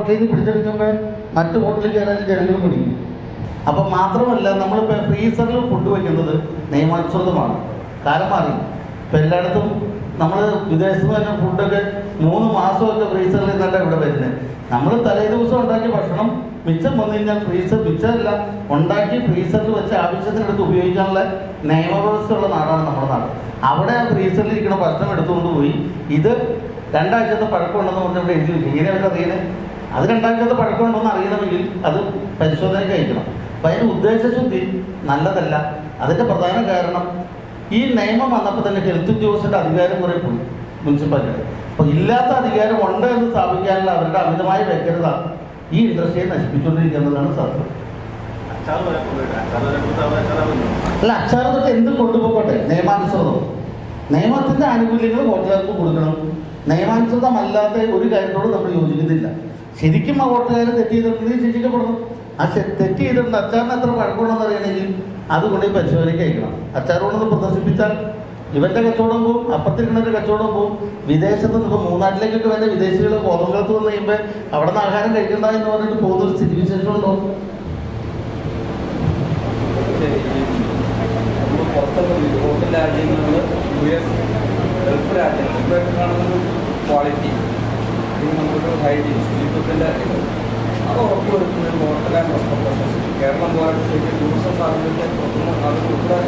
ഹോട്ടലിൽ നിന്ന് പിടിച്ചെടുക്കുമ്പോൾ മറ്റു ഹോട്ടലിൽ കയറാൻ ജനങ്ങൾ പിടിക്കും. അപ്പം മാത്രമല്ല, നമ്മളിപ്പോൾ ഫ്രീസറിൽ ഫുഡ് വയ്ക്കുന്നത് നിയമാനുസൃതമാണ്. കാലം മാറി. ഇപ്പം എല്ലായിടത്തും നമ്മൾ വിദേശത്ത് തന്നെ ഫുഡൊക്കെ 3 മാസമൊക്കെ ഫ്രീസറിൽ നിന്നല്ല ഇവിടെ വരുന്നത്. നമ്മൾ തലേ ദിവസം ഉണ്ടാക്കിയ ഭക്ഷണം മിച്ചം വന്നു കഴിഞ്ഞാൽ മിച്ചമല്ല ഉണ്ടാക്കി ഫ്രീസറിൽ വെച്ച് ആവശ്യത്തിനെടുത്ത് ഉപയോഗിക്കാനുള്ള നിയമവ്യവസ്ഥയുള്ള നാടാണ് നമ്മുടെ നാട്. അവിടെ ആ ഫ്രീസറിൽ ഇരിക്കുന്ന ഭക്ഷണം എടുത്തുകൊണ്ട് പോയി ഇത് 2 ആഴ്ചത്തെ പഴക്കമുണ്ടെന്ന് പറഞ്ഞ് ഇവിടെ എഴുതി വെക്കും. ഇങ്ങനെ അവർക്ക് അറിയണേ അത് 2 ആഴ്ചത്തെ പഴക്കമുണ്ടെന്ന് അറിയണമെങ്കിൽ അത് പരിശോധനയ്ക്ക് അയക്കണം. അപ്പം അതിൻ്റെ ഉദ്ദേശശുദ്ധി നല്ലതല്ല. അതിൻ്റെ പ്രധാന കാരണം ഈ നിയമം വന്നപ്പോൾ തന്നെ ഹെൽത്ത് ഉദ്യോഗസ്ഥരുടെ അധികാരം കുറേ പോയി മുനിസിപ്പാലിറ്റിയുടെ. അപ്പോൾ ഇല്ലാത്ത അധികാരം ഉണ്ട് എന്ന് സ്ഥാപിക്കാനുള്ള അവരുടെ അമിതമായ വ്യഗ്രത ഈ ഇൻഡസ്ട്രിയെ നശിപ്പിച്ചുകൊണ്ടിരിക്കുന്നതാണ് സത്യം. അല്ല, അച്ചാറൊക്കെ എന്ത് കൊണ്ടുപോകട്ടെ, നിയമാനുസൃതം. നിയമത്തിൻ്റെ ആനുകൂല്യങ്ങൾ ഹോട്ടലുകാർക്ക് കൊടുക്കണം. നിയമാനുസൃതമല്ലാത്ത ഒരു കാര്യത്തോട് നമ്മൾ യോജിക്കുന്നില്ല. ശരിക്കും ആ ഹോട്ടലുകാർ തെറ്റ് ചെയ്തിട്ടുണ്ടെങ്കിൽ ശിക്ഷിക്കപ്പെടണം. ആ തെറ്റ് ചെയ്തിട്ടുണ്ട്. അച്ചാറിന് എത്ര പഴക്കമുണ്ടെന്ന് അറിയണമെങ്കിൽ അതുകൊണ്ട് പരിശോധനയ്ക്ക് അയക്കണം. അച്ചാർ കൊണ്ടൊന്ന് പ്രദർശിപ്പിച്ചാൽ ഇവൻ്റെ കച്ചവടം പോവും, അപ്പുറത്തിരിക്കുന്നവരുടെ കച്ചവടം പോവും. വിദേശത്ത് നിന്ന് ഇപ്പോൾ മൂന്നാട്ടിലേക്കൊക്കെ വേണ്ട വിദേശികൾ കോതമംഗലത്ത് വന്ന് കഴിയുമ്പോൾ അവിടെ നിന്ന് ആഹാരം കഴിക്കണ്ട എന്ന് പറഞ്ഞിട്ട് പോകുന്നൊരു സ്ഥിതിവിശേഷം ഉണ്ടോ? യൂറോപ്യൻ രാജ്യങ്ങളിൽ US ഗൾഫ് രാജ്യങ്ങൾ കാണുന്ന ക്വാളിറ്റി നമുക്ക് ഹൈജീൻ ശുചിത്വത്തിൻ്റെ അത് ഉറപ്പുവരുത്തുന്നതിന് ഹോട്ടൽ ആൻഡ് റെസ്റ്റോറൻറ്റ് കേരളം പോലെ ടൂറിസം സാധ്യതയുടെ പുറത്തുനിന്ന് അത് ഇവിടെ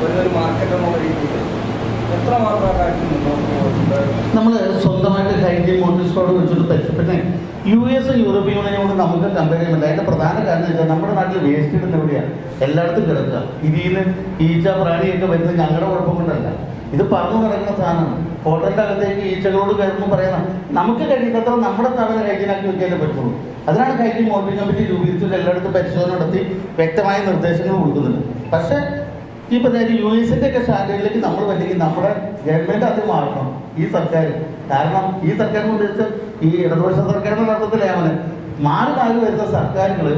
വരുന്നൊരു മാർക്കറ്റ് എന്നുള്ള രീതിയിൽ എത്രമാത്രം ആ കാര്യത്തിൽ മുന്നോട്ട് പോകുന്നുണ്ട്? നമ്മൾ സ്വന്തമായിട്ട് ഹൈജീൻ മോട്ടോർസ്കോഡ് വെച്ചിട്ട് പരിശോധന US യൂറോപ്യൻ യൂണിയനോട് നമുക്ക് കമ്പയർ ചെയ്യുന്നില്ല. അതിൻ്റെ പ്രധാന കാരണം വെച്ചാൽ നമ്മുടെ നാട്ടിൽ വേസ്റ്റ് ഇടുന്ന എവിടെയാണ്? എല്ലായിടത്തും കിടക്കുക. ഇതിൽ ഈച്ച പ്രാണിയൊക്കെ വരുന്നത് ഞങ്ങളുടെ കുഴപ്പം കൊണ്ടല്ല. ഇത് പറഞ്ഞു നടക്കുന്ന സാധനമാണ്. ഹോട്ടലിൻ്റെ അകത്തേക്ക് ഈച്ചകളോട് കയറുമ്പോൾ പറയുന്ന നമുക്ക് കഴിയുന്നത്ര നമ്മുടെ സ്ഥാപനം ഹൈജീനാക്കി വെക്കാനേ പറ്റുള്ളൂ. അതിനാണ് ഹൈജീൻ മോണിറ്ററിംഗ് കമ്മിറ്റി രൂപീകരിച്ചിട്ട് എല്ലായിടത്തും പരിശോധന നടത്തി വ്യക്തമായ നിർദ്ദേശങ്ങൾ കൊടുക്കുന്നുണ്ട്. പക്ഷേ ഈ പറഞ്ഞ US-ൻ്റെ ഒക്കെ സ്റ്റാൻഡേർഡിലേക്ക് നമ്മൾ വല്ലെങ്കിൽ നമ്മുടെ ഗവൺമെൻറ് അത് മാറണം. ഈ സർക്കാർ, കാരണം ഈ സർക്കാരിനെ ഉദ്ദേശിച്ച് ഈ ഇടതുപക്ഷ സർക്കാരിൻ്റെ അർത്ഥത്തിലാണ് മാറി വരുന്ന സർക്കാരുകൾ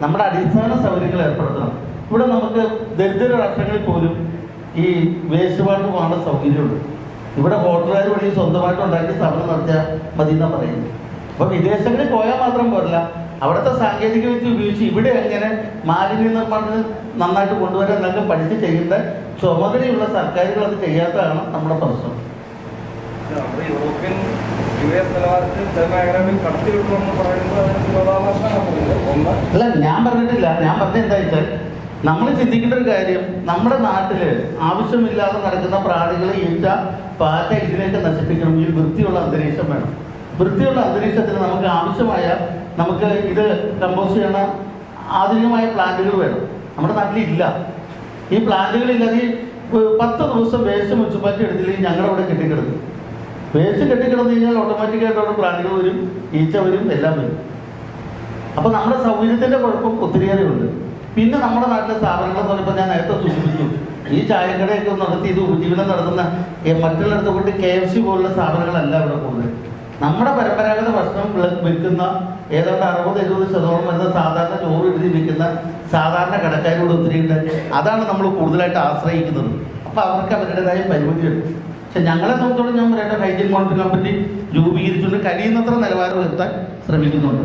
നമ്മുടെ അടിസ്ഥാന സൗകര്യങ്ങൾ ഏർപ്പെടുത്തണം. ഇവിടെ നമുക്ക് ദരിദ്ര രാഷ്ട്രങ്ങളിൽ പോലും ഈ വേസ്റ്റ് വാട്ടർ പോകേണ്ട സൗകര്യമുണ്ട്. ഇവിടെ ഹോട്ടലുകാർ വഴി സ്വന്തമായിട്ട് ഉണ്ടാക്കി സ്ഥാപനം നടത്തിയാൽ മതി എന്നാണ് പറയുന്നത്. അപ്പോൾ വിദേശങ്ങളിൽ പോയാൽ മാത്രം പോരല്ല, അവിടുത്തെ സാങ്കേതിക വിദ്യ ഉപയോഗിച്ച് ഇവിടെ എങ്ങനെ മാലിന്യ നിർമ്മാണത്തിന് നന്നായിട്ട് കൊണ്ടുവരാൻ എന്നൊക്കെ പഠിച്ച് ചെയ്യേണ്ട ചുമതലയുള്ള സർക്കാരുകൾ അത് ചെയ്യാത്തതാണ് നമ്മുടെ പ്രശ്നം. യൂറോപ്യൻ US നിലവാരത്തിൽ ജനമേഖലകളിൽ കടത്തിവിടണമെന്ന് പറയുന്നത് അതിന് വിരോധാഭാസമാണ്. അല്ല, ഞാൻ പറഞ്ഞിട്ടില്ല. ഞാൻ പറഞ്ഞ എന്താ വെച്ചാൽ നമ്മൾ ചിന്തിക്കേണ്ട ഒരു കാര്യം, നമ്മുടെ നാട്ടിൽ ആവശ്യമില്ലാതെ നടക്കുന്ന പ്രാണികൾ, ഈച്ച, പാറ്റ ഇതിനെയൊക്കെ നശിപ്പിക്കണമെങ്കിൽ വൃത്തിയുള്ള അന്തരീക്ഷം വേണം. വൃത്തിയുള്ള അന്തരീക്ഷത്തിന് നമുക്ക് ആവശ്യമായ നമുക്ക് ഇത് കമ്പോസ്റ്റ് ചെയ്യണ ആധുനികമായ പ്ലാന്റുകൾ വേണം. നമ്മുടെ നാട്ടിലില്ല. ഈ പ്ലാന്റുകളില്ലാതെ 10 ദിവസം വേസ്റ്റ് മുനിസിപ്പാലിറ്റി എടുത്തില്ലെങ്കിൽ ഞങ്ങളുടെ ഇവിടെ കെട്ടിക്കിടക്കും. വേസ്റ്റ് കെട്ടിക്കിടന്നു കഴിഞ്ഞാൽ ഓട്ടോമാറ്റിക്കായിട്ട് അവിടെ പ്ലാന്റുകൾ വരും, ഈച്ച വരും, എല്ലാം വരും. അപ്പോൾ നമ്മുടെ സൗകര്യത്തിൻ്റെ കുഴപ്പം ഒത്തിരിയേറെ ഉണ്ട്. പിന്നെ നമ്മുടെ നാട്ടിലെ സ്ഥാപനങ്ങളെന്ന് പറയുമ്പോൾ ഞാൻ നേരത്തെ സൂചിപ്പിച്ചു, ഈ ചായക്കടയൊക്കെ നടത്തി ഇത് ഉപജീവനം നടത്തുന്ന മറ്റുള്ളിടത്ത് കൊണ്ട് KFC പോലുള്ള സ്ഥാപനങ്ങളല്ല ഇവിടെ കൂടുതൽ. നമ്മുടെ പരമ്പരാഗത ഭക്ഷണം വിൽക്കുന്ന ഏതാണ്ട് 60-70% വരുന്ന സാധാരണ ചോറ് എഴുതി വിൽക്കുന്ന സാധാരണ കടക്കാരോട് ഒത്തിരിയുണ്ട്. അതാണ് നമ്മൾ കൂടുതലായിട്ട് ആശ്രയിക്കുന്നത്. അപ്പോൾ അവർക്ക് അവരുടേതായ പരിമിതിയുണ്ട്. പക്ഷെ ഞങ്ങളെ സംബന്ധിച്ചോളം ഞാൻ പറയേണ്ട ഹൈജീൻ മോണിറ്ററിംഗ് കമ്പനി രൂപീകരിച്ചുകൊണ്ട് കഴിയുന്നത്ര നിലവാരം വരുത്താൻ ശ്രമിക്കുന്നുണ്ട്.